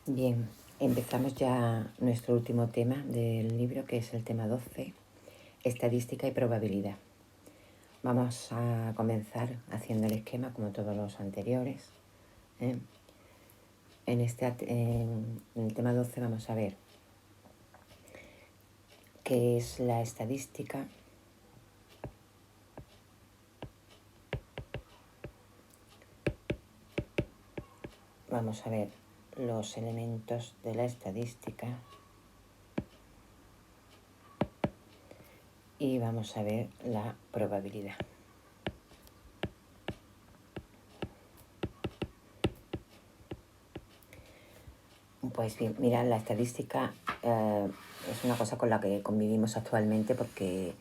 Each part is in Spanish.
Bien, empezamos ya nuestro último tema del libro, que es el tema 12, estadística y probabilidad. Vamos a comenzar haciendo el esquema como todos los anteriores. ¿eh? En el tema 12 vamos a ver qué es la estadística, vamos a ver los elementos de la estadística y vamos a ver la probabilidad. Pues bien, mira, la estadística es una cosa con la que convivimos actualmente porque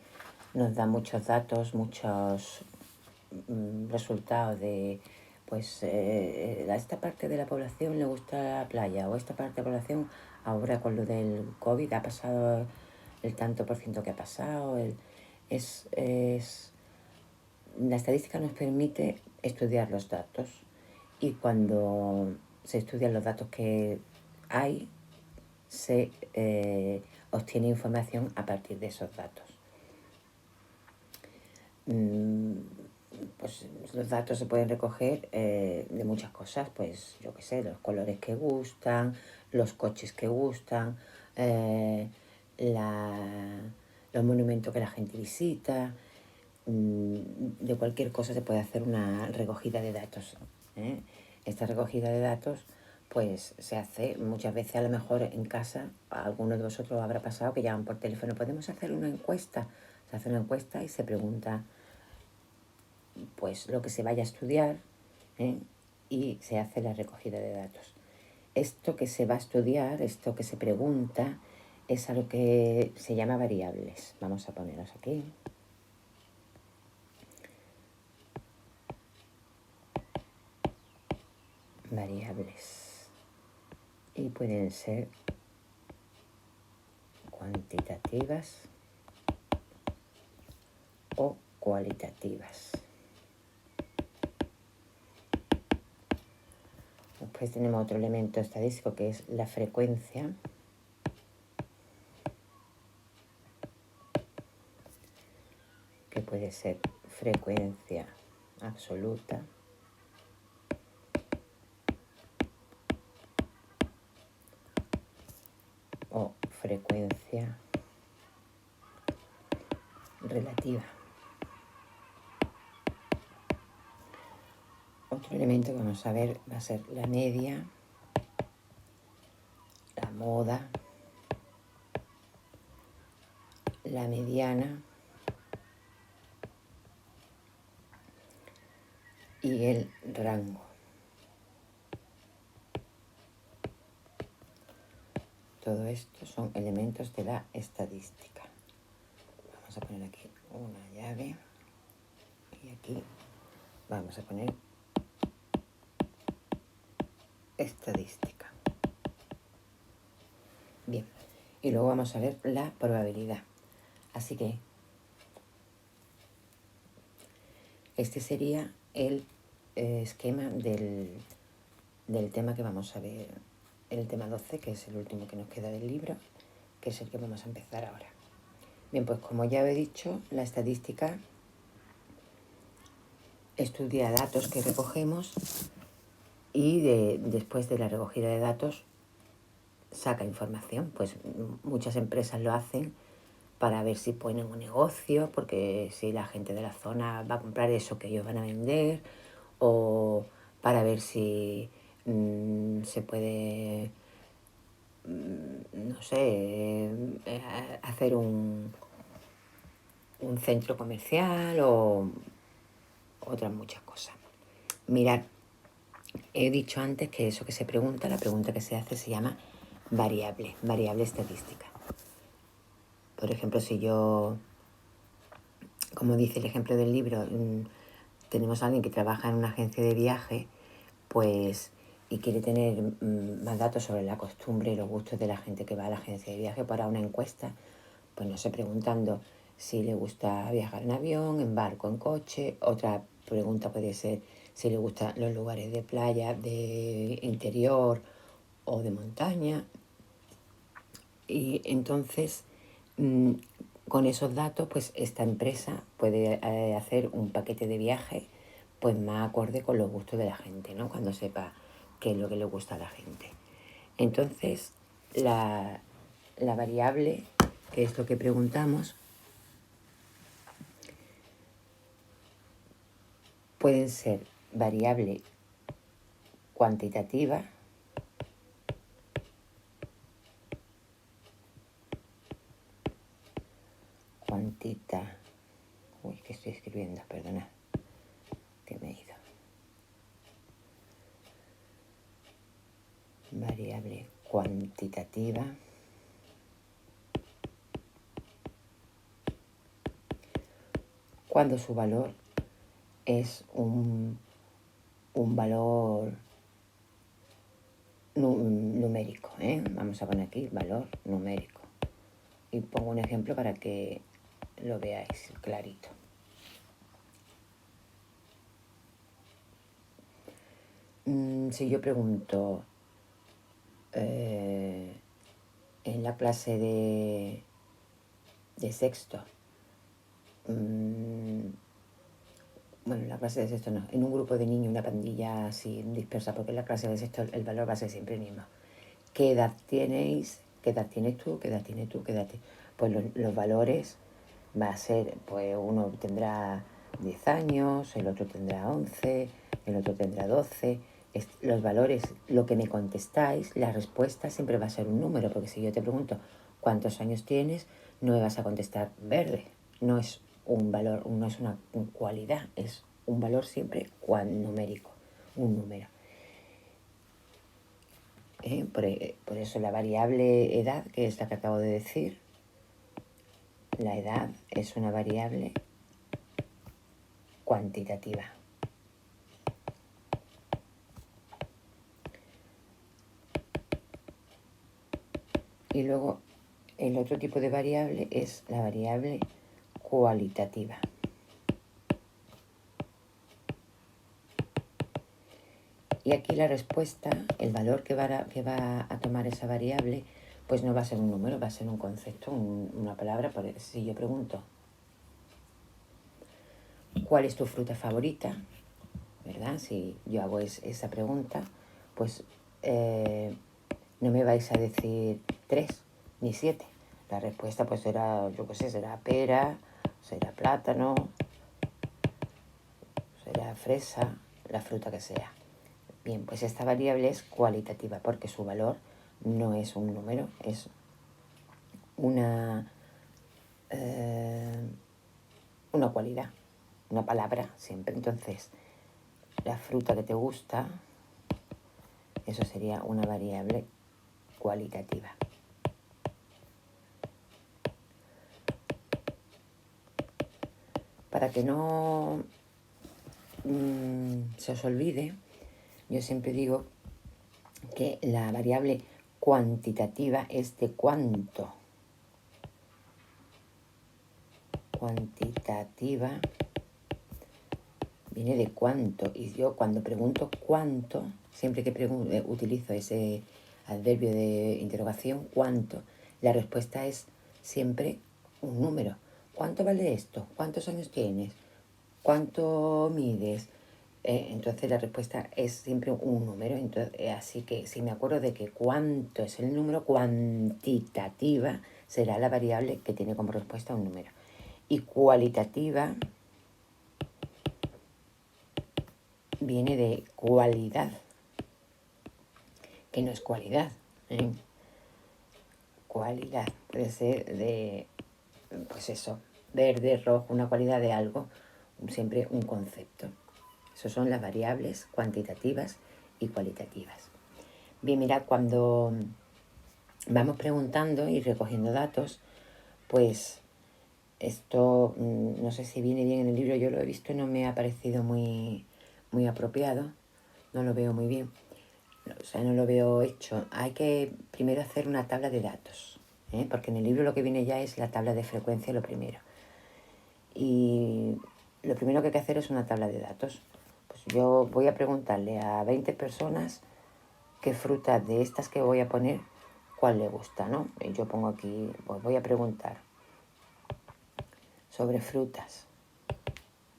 nos da muchos datos, muchos resultados de, pues, a esta parte de la población le gusta la playa, o esta parte de la población, ahora con lo del COVID, ha pasado el tanto por ciento que ha pasado. La estadística nos permite estudiar los datos, y cuando se estudian los datos que hay, se obtiene información a partir de esos datos. Pues los datos se pueden recoger de muchas cosas, pues yo qué sé, los colores que gustan, los coches que gustan, los monumentos que la gente visita. De cualquier cosa se puede hacer una recogida de datos. Esta recogida de datos pues se hace muchas veces, a lo mejor en casa, a alguno de vosotros habrá pasado que llaman por teléfono, podemos hacer una encuesta. Se hace una encuesta y se pregunta pues lo que se vaya a estudiar, y se hace la recogida de datos. Esto que se va a estudiar, esto que se pregunta, es a lo que se llama variables. Vamos a ponerlos aquí. Variables. Y pueden ser cuantitativas o cualitativas. Después tenemos otro elemento estadístico que es la frecuencia. Que puede ser frecuencia absoluta o frecuencia relativa. Otro elemento que vamos a ver va a ser la media, la moda, la mediana y el rango. Todo esto son elementos de la estadística. Vamos a poner aquí una llave y aquí vamos a poner estadística. Bien, y luego vamos a ver la probabilidad. Así que este sería el esquema del tema que vamos a ver, el tema 12, que es el último que nos queda del libro, que es el que vamos a empezar ahora. Bien, pues como ya he dicho, la estadística estudia datos que recogemos y después de la recogida de datos saca información. Pues muchas empresas lo hacen para ver si ponen un negocio, porque si la gente de la zona va a comprar eso que ellos van a vender, o para ver si se puede, no sé, hacer un centro comercial o otras muchas cosas. Mirad, he dicho antes que eso que se pregunta, la pregunta que se hace se llama variable estadística. Por ejemplo, si yo, como dice el ejemplo del libro, tenemos a alguien que trabaja en una agencia de viaje, pues, y quiere tener más datos sobre la costumbre y los gustos de la gente que va a la agencia de viaje para una encuesta, pues no sé, preguntando si le gusta viajar en avión, en barco, en coche. Otra pregunta puede ser si le gustan los lugares de playa, de interior o de montaña. Y entonces, con esos datos, pues esta empresa puede hacer un paquete de viaje pues más acorde con los gustos de la gente, ¿no? Cuando sepa qué es lo que le gusta a la gente. Entonces, la variable, que es lo que preguntamos, pueden ser variable cuantitativa, uy, que estoy escribiendo, perdona, que me he ido. Variable cuantitativa cuando su valor es un valor numérico, ¿eh? Vamos a poner aquí valor numérico. Y pongo un ejemplo para que lo veáis clarito. Si yo pregunto en la clase de sexto, bueno, en la clase de sexto no, en un grupo de niños, una pandilla así dispersa, porque en la clase de sexto el valor va a ser siempre el mismo. ¿Qué edad tenéis? ¿Qué edad tienes tú? ¿Qué edad tienes tú? ¿Qué edad Pues los valores va a ser, pues uno tendrá 10 años, el otro tendrá 11, el otro tendrá 12. Los valores, lo que me contestáis, la respuesta siempre va a ser un número, porque si yo te pregunto cuántos años tienes, no me vas a contestar verde. No es un valor, no es una cualidad, es un valor siempre numérico, un número. Por eso la variable edad, que es la que acabo de decir, la edad es una variable cuantitativa. Y luego el otro tipo de variable es la variable cualitativa. Y aquí la respuesta, el valor que va a tomar esa variable, pues no va a ser un número, va a ser un concepto, una palabra. Por ejemplo, si yo pregunto, ¿cuál es tu fruta favorita? ¿Verdad? Si yo hago esa pregunta, pues no me vais a decir 3 ni 7. La respuesta pues será, yo qué sé, será pera, será plátano, será fresa, la fruta que sea. Bien, pues esta variable es cualitativa porque su valor no es un número, es una cualidad, una palabra siempre. Entonces, la fruta que te gusta, eso sería una variable cualitativa. Para que no se os olvide, yo siempre digo que la variable cuantitativa es de cuánto. Cuantitativa viene de cuánto. Y yo cuando pregunto cuánto, siempre que utilizo ese adverbio de interrogación, cuánto, la respuesta es siempre un número. ¿Cuánto vale esto? ¿Cuántos años tienes? ¿Cuánto mides? Entonces la respuesta es siempre un número. Entonces, así que si me acuerdo de que cuánto es el número, cuantitativa será la variable que tiene como respuesta un número. Y cualitativa viene de cualidad, que no es cualidad. Cualidad puede ser de, pues eso, verde, rojo, una cualidad de algo, siempre un concepto. Esas son las variables cuantitativas y cualitativas. Bien, mirad, cuando vamos preguntando y recogiendo datos, pues esto no sé si viene bien en el libro, yo lo he visto y no me ha parecido muy apropiado, no lo veo muy bien, o sea, no lo veo hecho. Hay que primero hacer una tabla de datos, porque en el libro lo que viene ya es la tabla de frecuencia, lo primero. Y lo primero que hay que hacer es una tabla de datos. Pues yo voy a preguntarle a 20 personas qué fruta de estas que voy a poner, cuál le gusta, ¿no? Yo pongo aquí, pues voy a preguntar sobre frutas.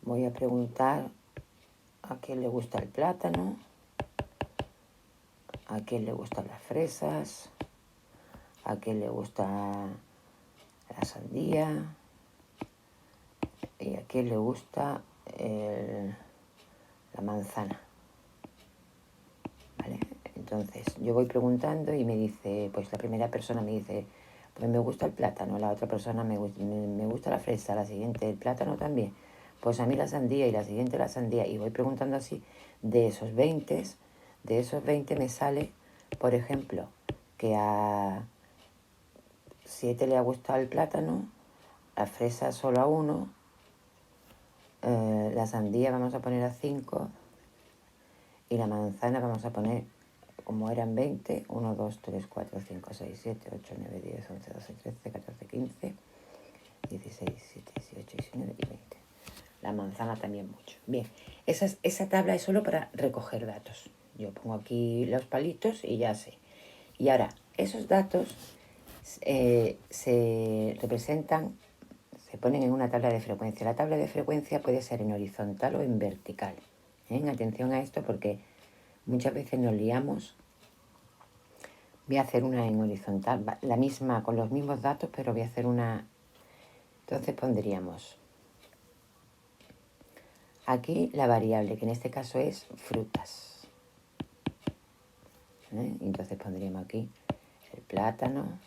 Voy a preguntar a quién le gusta el plátano, a quién le gustan las fresas, a quién le gusta la sandía y a quién le gusta la manzana. ¿Vale? Entonces yo voy preguntando y me dice, pues la primera persona me dice, pues me gusta el plátano, la otra persona me gusta la fresa, la siguiente el plátano también, pues a mí la sandía y la siguiente la sandía, y voy preguntando así. De esos 20 me sale, por ejemplo, que a 7 le ha gustado el plátano, la fresa solo a 1, la sandía vamos a poner a 5 y la manzana vamos a poner, como eran 20, 1, 2, 3, 4, 5, 6, 7, 8, 9, 10, 11, 12, 13, 14, 15, 16, 17, 18, 19 y 20. La manzana también mucho. Bien, esa tabla es solo para recoger datos. Yo pongo aquí los palitos y ya sé. Y ahora, esos datos se representan, se ponen en una tabla de frecuencia. La tabla de frecuencia puede ser en horizontal o en vertical. Atención a esto porque muchas veces nos liamos. Voy a hacer una en horizontal, la misma, con los mismos datos, pero voy a hacer una. Entonces pondríamos aquí la variable, que en este caso es frutas. Entonces pondríamos aquí el plátano,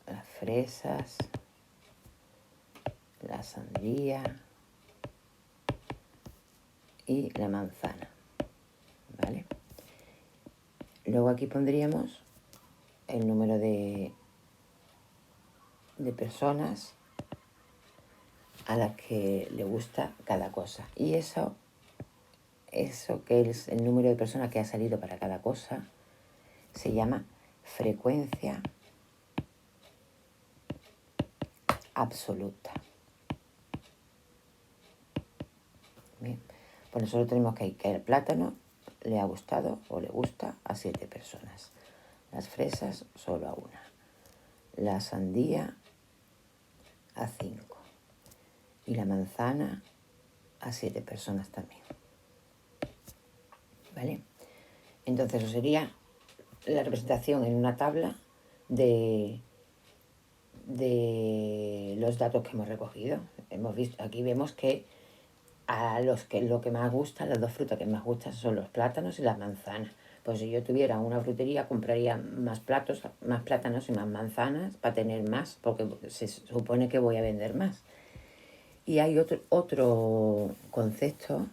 las fresas, la sandía y la manzana. ¿Vale? Luego aquí pondríamos el número de personas a las que le gusta cada cosa. Y eso que es el número de personas que ha salido para cada cosa, se llama frecuencia absoluta. Bien. Pues nosotros tenemos que el plátano le ha gustado o le gusta a 7 personas. Las fresas solo a 1. La sandía a 5. Y la manzana a 7 personas también. ¿Vale? Entonces eso sería la representación en una tabla de los datos que hemos recogido. Hemos visto, aquí vemos que a los que lo que más gusta, las dos frutas que más gustan son los plátanos y las manzanas. Pues si yo tuviera una frutería, compraría más plátanos y más manzanas para tener más, porque se supone que voy a vender más. Y hay otro concepto,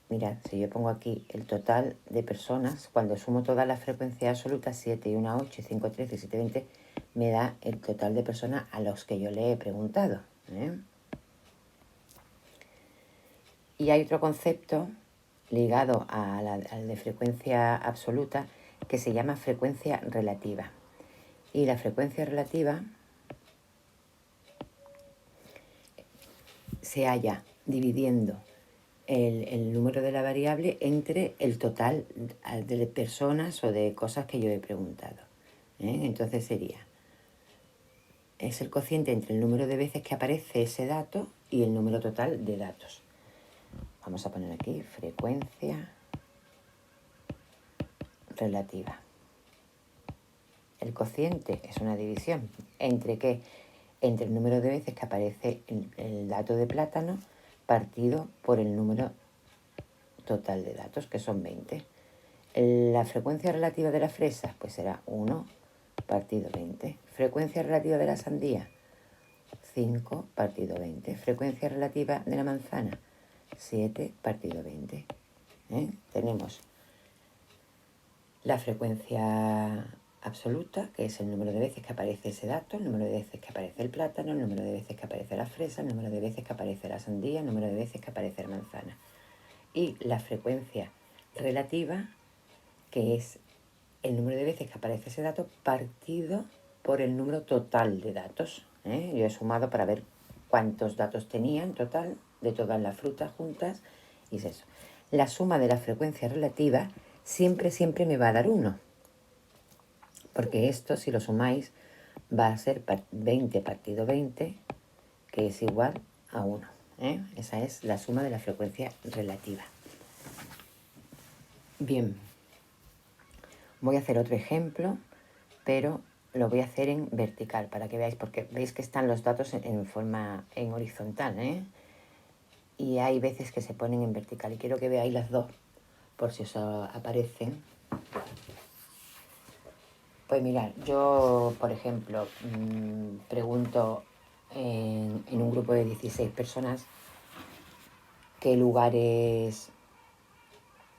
Mirad, si yo pongo aquí el total de personas, cuando sumo todas las frecuencias absolutas, 7 y 1, 8, 5, 13, 7, 20, me da el total de personas a los que yo le he preguntado. Y hay otro concepto ligado al de frecuencia absoluta que se llama frecuencia relativa. Y la frecuencia relativa se halla dividiendo el número de la variable entre el total de personas o de cosas que yo he preguntado. Entonces es el cociente entre el número de veces que aparece ese dato y el número total de datos. Vamos a poner aquí frecuencia relativa. El cociente es una división. ¿Entre qué? Entre el número de veces que aparece el dato de plátano partido por el número total de datos, que son 20. La frecuencia relativa de la fresa, pues será 1 partido 20. Frecuencia relativa de la sandía, 5 partido 20. Frecuencia relativa de la manzana, 7 partido 20. Tenemos la frecuencia absoluta, que es el número de veces que aparece ese dato, el número de veces que aparece el plátano, el número de veces que aparece la fresa, el número de veces que aparece la sandía, el número de veces que aparece la manzana. Y la frecuencia relativa, que es el número de veces que aparece ese dato partido por el número total de datos. Yo he sumado para ver cuántos datos tenía en total de todas las frutas juntas y es eso. la suma de la frecuencia relativa siempre me va a dar 1. Porque esto, si lo sumáis, va a ser 20 partido 20, que es igual a 1. Esa es la suma de la frecuencia relativa. Bien, voy a hacer otro ejemplo, pero lo voy a hacer en vertical para que veáis, porque veis que están los datos en horizontal, y hay veces que se ponen en vertical, y quiero que veáis las dos, por si os aparecen. Pues mirad, yo, por ejemplo, pregunto en un grupo de 16 personas qué lugares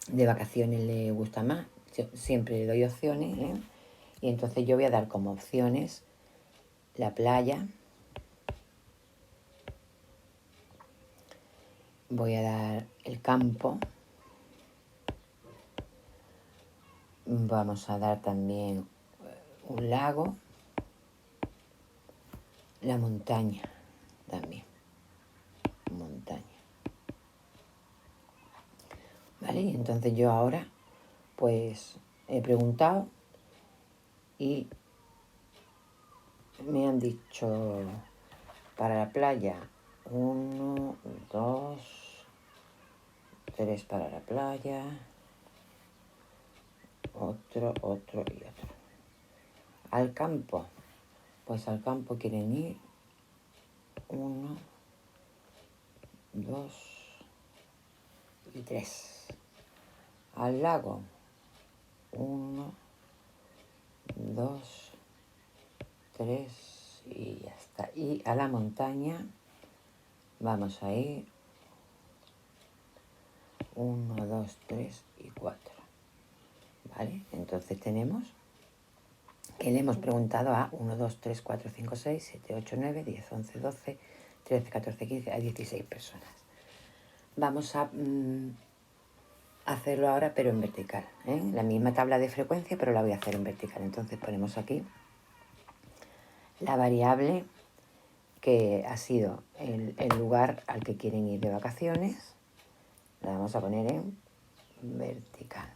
de vacaciones le gusta más. Yo siempre le doy opciones, y entonces yo voy a dar como opciones la playa, voy a dar el campo, vamos a dar también un lago, la montaña también, montaña. ¿Vale? Y entonces yo ahora pues he preguntado y me han dicho para la playa 1, 2, 3 para la playa, otro y otro. Al campo, pues al campo quieren ir 1, 2 y 3. Al lago 1, 2, 3 y ya está. Y a la montaña vamos a ir 1, 2, 3 y 4. ¿Vale? Entonces tenemos que le hemos preguntado a 1, 2, 3, 4, 5, 6, 7, 8, 9, 10, 11, 12, 13, 14, 15, a 16 personas. Vamos a hacerlo ahora, pero en vertical. La misma tabla de frecuencia, pero la voy a hacer en vertical. Entonces ponemos aquí la variable que ha sido el lugar al que quieren ir de vacaciones. La vamos a poner en vertical.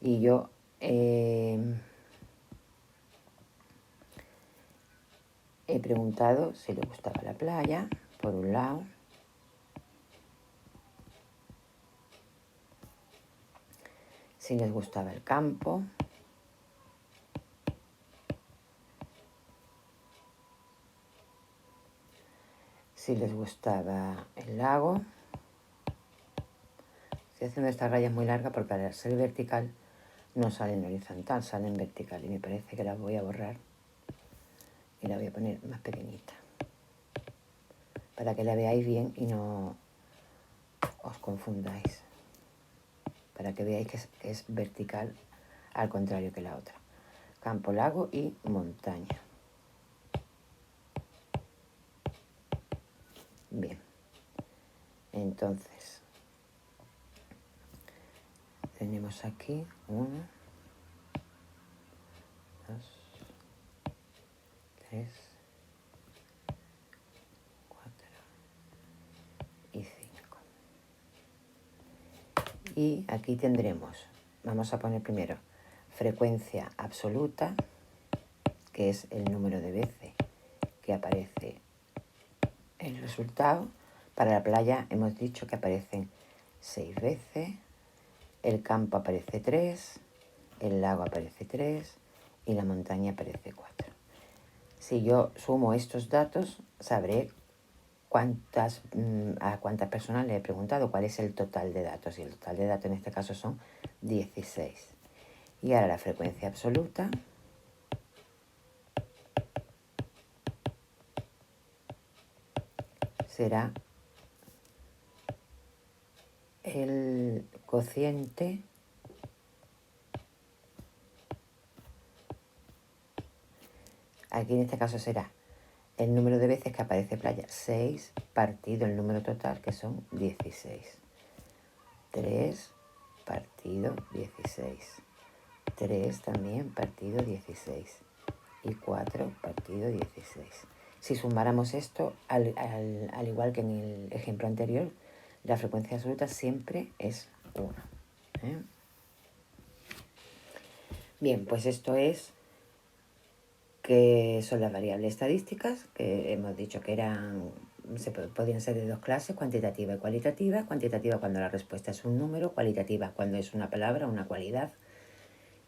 Y yo he preguntado si le gustaba la playa, por un lado. Si les gustaba el campo. Si les gustaba el lago. Estoy haciendo esta raya muy larga porque al ser vertical no sale en horizontal, sale en vertical. Y me parece que la voy a borrar y la voy a poner más pequeñita, para que la veáis bien y no os confundáis. Para que veáis que es vertical al contrario que la otra. Campo, lago y montaña. Bien. Entonces, tenemos aquí 1, 2, 3, 4 y 5. Y aquí tendremos, vamos a poner primero, frecuencia absoluta, que es el número de veces que aparece el resultado. Para la playa hemos dicho que aparecen 6 veces, el campo aparece 3, el lago aparece 3 y la montaña aparece 4. Si yo sumo estos datos, sabré a cuántas personas le he preguntado cuál es el total de datos. Y el total de datos en este caso son 16. Y ahora la frecuencia absoluta será el cociente aquí en este caso será el número de veces que aparece playa, 6 partido el número total, que son 16. 3 partido 16. 3 también partido 16. Y 4 partido 16. Si sumáramos esto, al igual que en el ejemplo anterior, la frecuencia absoluta siempre es 1. Bien, pues esto es que son las variables estadísticas, que hemos dicho que podían ser de dos clases, cuantitativa y cualitativa. Cuantitativa cuando la respuesta es un número, cualitativa cuando es una palabra, una cualidad.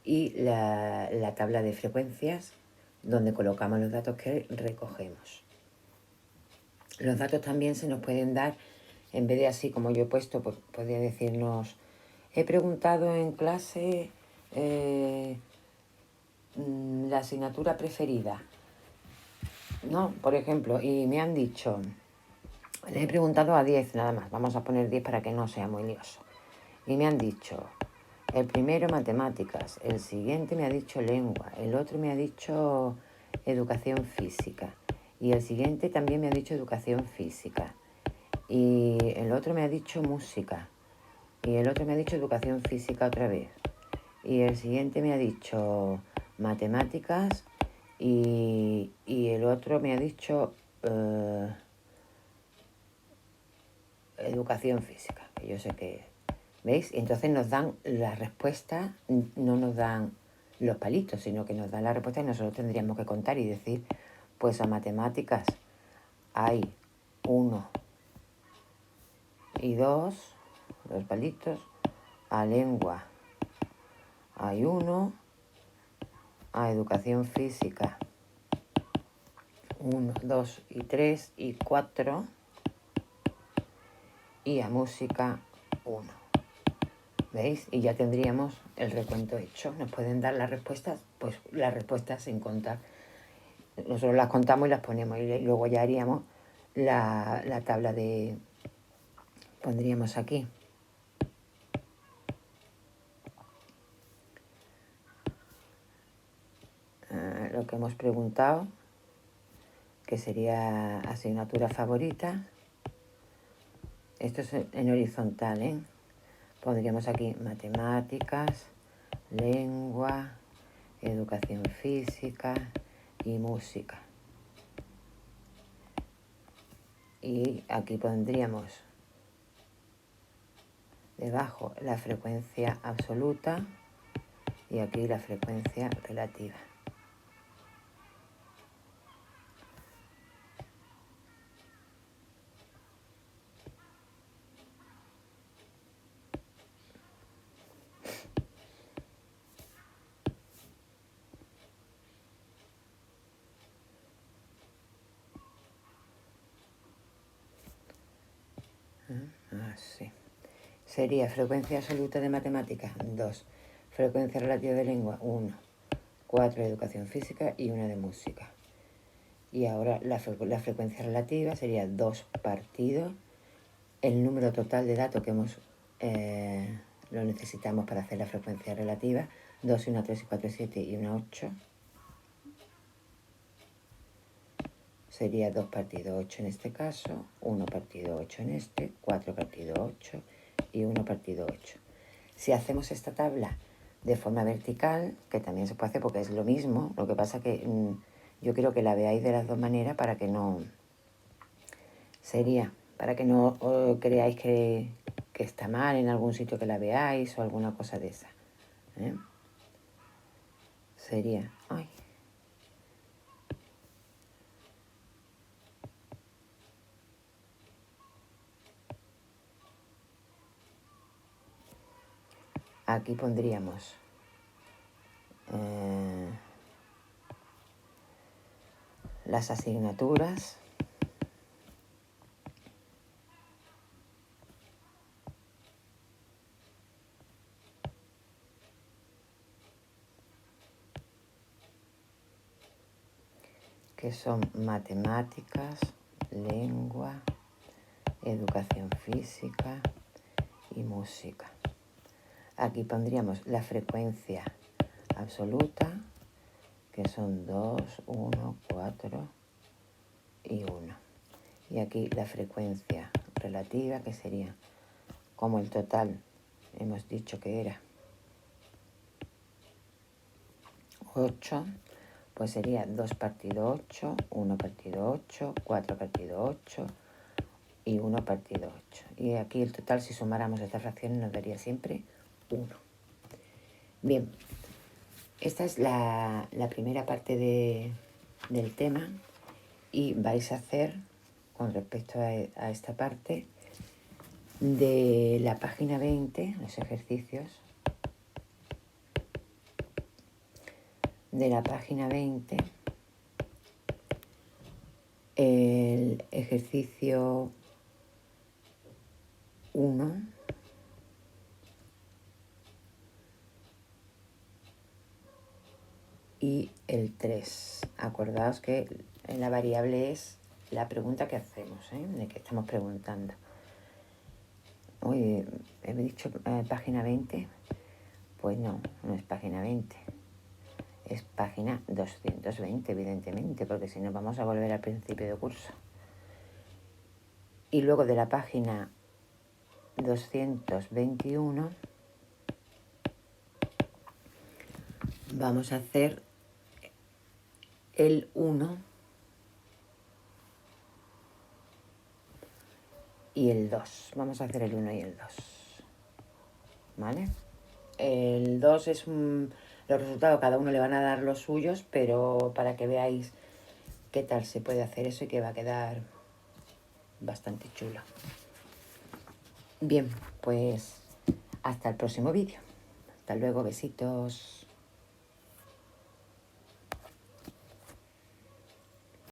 Y la tabla de frecuencias, donde colocamos los datos que recogemos. Los datos también se nos pueden dar, en vez de así como yo he puesto, pues podría decirnos, he preguntado en clase la asignatura preferida, ¿no? Por ejemplo, y me han dicho, le he preguntado a 10 nada más, vamos a poner 10 para que no sea muy lioso. Y me han dicho, el primero matemáticas, el siguiente me ha dicho lengua, el otro me ha dicho educación física y el siguiente también me ha dicho educación física y el otro me ha dicho música y el otro me ha dicho educación física otra vez y el siguiente me ha dicho matemáticas y el otro me ha dicho educación física, que yo sé que ¿veis? Entonces nos dan la respuesta, no nos dan los palitos, sino que nos dan la respuesta y nosotros tendríamos que contar y decir, pues a matemáticas hay 1 y 2, los palitos, a lengua hay 1, a educación física 1, 2 y 3 y 4 y a música 1. ¿Veis? Y ya tendríamos el recuento hecho. Nos pueden dar las respuestas, pues las respuestas sin contar. Nosotros las contamos y las ponemos y luego ya haríamos la tabla de... Pondríamos aquí. Lo que hemos preguntado, que sería asignatura favorita. Esto es en horizontal, ¿eh? Pondríamos aquí matemáticas, lengua, educación física y música. Y aquí pondríamos debajo la frecuencia absoluta y aquí la frecuencia relativa. Así. Sería frecuencia absoluta de matemáticas, 2. Frecuencia relativa de lengua, 1. 4 de educación física y 1 de música. Y ahora la frecuencia relativa sería 2 partidos el número total de datos que lo necesitamos para hacer la frecuencia relativa, 2 y 1, 3 y 4 y 7 y 1, 8. Sería 2 partido 8 en este caso, 1 partido 8 en este, 4 partido 8 y 1 partido 8. Si hacemos esta tabla de forma vertical, que también se puede hacer porque es lo mismo, lo que pasa que yo quiero que la veáis de las dos maneras para que no creáis que está mal en algún sitio que la veáis o alguna cosa de esa. Sería... Ay. Aquí pondríamos las asignaturas. Que son matemáticas, lengua, educación física y música. Aquí pondríamos la frecuencia absoluta, que son 2, 1, 4 y 1. Y aquí la frecuencia relativa, que sería como el total, hemos dicho que era 8, pues sería 2 partido 8, 1 partido 8, 4 partido 8 y 1 partido 8. Y aquí el total, si sumáramos estas fracciones, nos daría siempre 1. Bien, esta es la primera parte del tema y vais a hacer, con respecto a esta parte, de la página 20, los ejercicios, de la página 20, el ejercicio 1, y el 3. Acordaos que la variable es la pregunta que hacemos, de que estamos preguntando. Uy, he dicho página 20. Pues no, no es página 20. Es página 220, evidentemente, porque si no vamos a volver al principio de curso. Y luego de la página 221 vamos a hacer el 1 y el 2. Vamos a hacer el 1 y el 2. ¿Vale? El 2 es los resultados, cada uno le van a dar los suyos, pero para que veáis qué tal se puede hacer eso y que va a quedar bastante chulo. Bien, pues hasta el próximo vídeo. Hasta luego, besitos.